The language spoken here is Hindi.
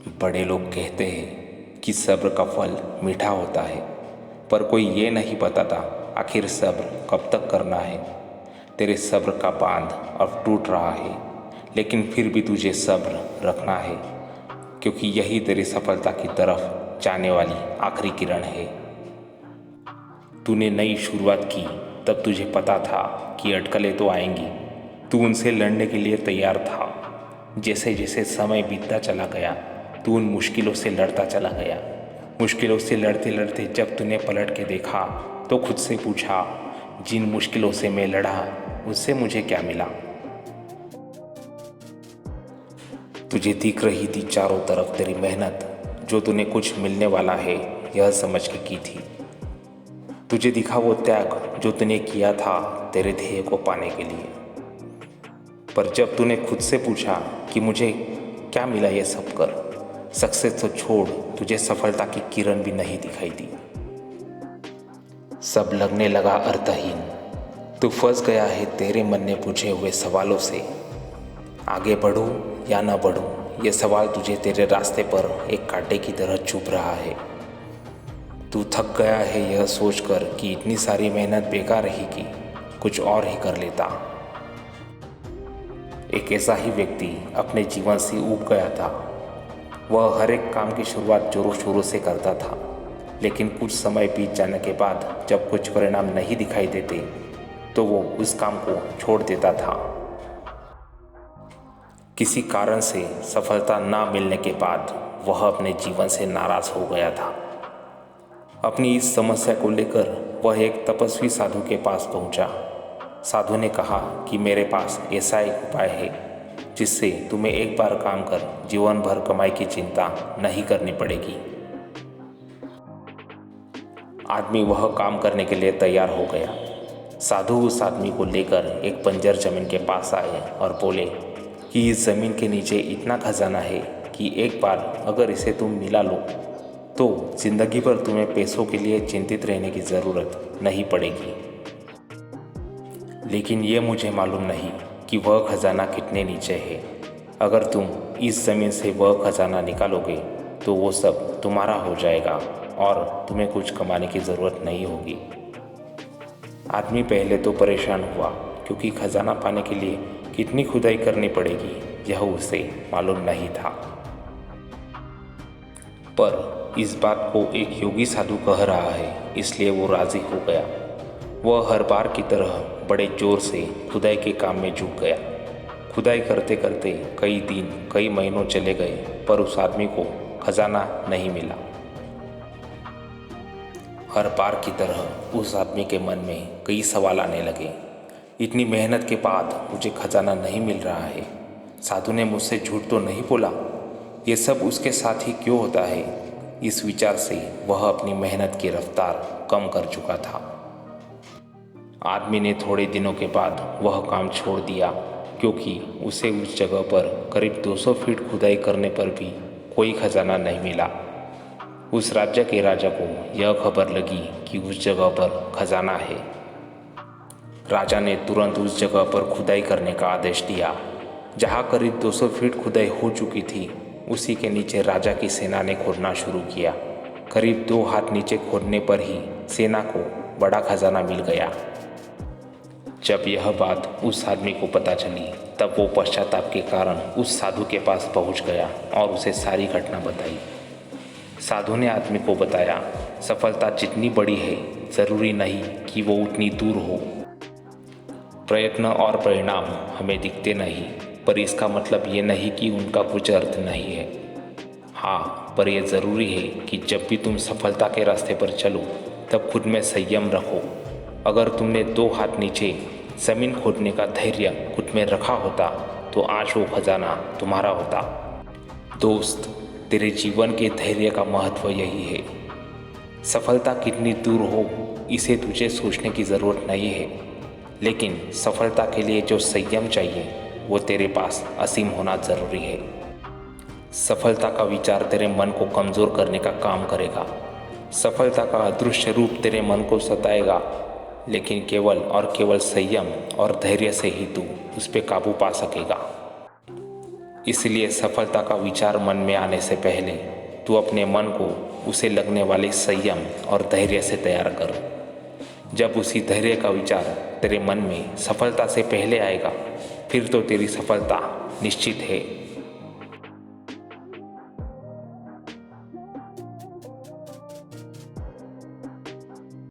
बड़े लोग कहते हैं कि सब्र का फल मीठा होता है, पर कोई ये नहीं बताता आखिर सब्र कब तक करना है। तेरे सब्र का बांध अब टूट रहा है, लेकिन फिर भी तुझे सब्र रखना है, क्योंकि यही तेरी सफलता की तरफ जाने वाली आखिरी किरण है। तूने नई शुरुआत की तब तुझे पता था कि अटकलें तो आएंगी। तू उनसे लड़ने के लिए तैयार था। जैसे जैसे समय बीतता चला गया, तू उन मुश्किलों से लड़ता चला गया। मुश्किलों से लड़ते लड़ते जब तूने पलट के देखा तो खुद से पूछा, जिन मुश्किलों से मैं लड़ा उससे मुझे क्या मिला। तुझे दिख रही थी चारों तरफ तेरी मेहनत, जो तूने कुछ मिलने वाला है यह समझ के की थी। तुझे दिखा वो त्याग जो तूने किया था तेरे ध्येय को पाने के लिए। पर जब तूने खुद से पूछा कि मुझे क्या मिला ये सब कर, सक्सेस तो छोड़, तुझे सफलता की किरण भी नहीं दिखाई दी। सब लगने लगा अर्थहीन। तू फंस गया है तेरे मन ने पूछे हुए सवालों से। आगे बढ़ूं या ना बढ़ूं, ये सवाल तुझे तेरे रास्ते पर एक कांटे की तरह चुभ रहा है। तू थक गया है यह सोचकर कि इतनी सारी मेहनत बेकार रहेगी, कुछ और ही कर लेता। एक ऐसा ही व्यक्ति अपने जीवन से ऊब गया था। वह हर एक काम की शुरुआत जोरों शोरों से करता था, लेकिन कुछ समय बीत जाने के बाद जब कुछ परिणाम नहीं दिखाई देते तो वो उस काम को छोड़ देता था। किसी कारण से सफलता ना मिलने के बाद वह अपने जीवन से नाराज हो गया था। अपनी इस समस्या को लेकर वह एक तपस्वी साधु के पास पहुंचा। साधु ने कहा कि मेरे पास ऐसा एक उपाय है जिससे तुम्हें एक बार काम कर जीवन भर कमाई की चिंता नहीं करनी पड़ेगी। आदमी वह काम करने के लिए तैयार हो गया। साधु उस आदमी को लेकर एक बंजर जमीन के पास आए और बोले कि इस जमीन के नीचे इतना खजाना है कि एक बार अगर इसे तुम मिला लो तो जिंदगी भर तुम्हें पैसों के लिए चिंतित रहने की ज़रूरत नहीं पड़ेगी। लेकिन ये मुझे मालूम नहीं कि वह खजाना कितने नीचे है। अगर तुम इस ज़मीन से वह खजाना निकालोगे तो वो सब तुम्हारा हो जाएगा और तुम्हें कुछ कमाने की ज़रूरत नहीं होगी। आदमी पहले तो परेशान हुआ, क्योंकि खजाना पाने के लिए कितनी खुदाई करनी पड़ेगी यह उसे मालूम नहीं था। पर इस बात को एक योगी साधु कह रहा है, इसलिए वो राज़ी हो गया। वह हर बार की तरह बड़े जोर से खुदाई के काम में जुट गया। खुदाई करते करते कई दिन कई महीनों चले गए, पर उस आदमी को खजाना नहीं मिला। हर बार की तरह उस आदमी के मन में कई सवाल आने लगे। इतनी मेहनत के बाद मुझे खजाना नहीं मिल रहा है। साधु ने मुझसे झूठ तो नहीं बोला? ये सब उसके साथ ही क्यों होता है? इस विचार से वह अपनी मेहनत की रफ्तार कम कर चुका था। आदमी ने थोड़े दिनों के बाद वह काम छोड़ दिया, क्योंकि उसे उस जगह पर करीब 200 फीट खुदाई करने पर भी कोई खजाना नहीं मिला। उस राज्य के राजा को यह खबर लगी कि उस जगह पर खजाना है। राजा ने तुरंत उस जगह पर खुदाई करने का आदेश दिया। जहाँ करीब 200 फीट खुदाई हो चुकी थी, उसी के नीचे राजा की सेना ने खोदना शुरू किया। करीब 2 हाथ नीचे खोदने पर ही सेना को बड़ा खजाना मिल गया। जब यह बात उस आदमी को पता चली, तब वो पश्चाताप के कारण उस साधु के पास पहुंच गया और उसे सारी घटना बताई। साधु ने आदमी को बताया, सफलता जितनी बड़ी है ज़रूरी नहीं कि वो उतनी दूर हो। प्रयत्न और परिणाम हमें दिखते नहीं, पर इसका मतलब ये नहीं कि उनका कुछ अर्थ नहीं है। हाँ, पर यह ज़रूरी है कि जब भी तुम सफलता के रास्ते पर चलो तब खुद में संयम रखो। अगर तुमने 2 हाथ नीचे ज़मीन खोदने का धैर्य खुद में रखा होता तो आज वो खजाना तुम्हारा होता। दोस्त, तेरे जीवन के धैर्य का महत्व यही है। सफलता कितनी दूर हो इसे तुझे सोचने की ज़रूरत नहीं है, लेकिन सफलता के लिए जो संयम चाहिए वो तेरे पास असीम होना ज़रूरी है। सफलता का विचार तेरे मन को कमज़ोर करने का काम करेगा। सफलता का अदृश्य रूप तेरे मन को सताएगा, लेकिन केवल और केवल संयम और धैर्य से ही तू उस पर काबू पा सकेगा। इसलिए सफलता का विचार मन में आने से पहले तू अपने मन को उसे लगने वाले संयम और धैर्य से तैयार कर। जब उसी धैर्य का विचार तेरे मन में सफलता से पहले आएगा, फिर तो तेरी सफलता निश्चित है।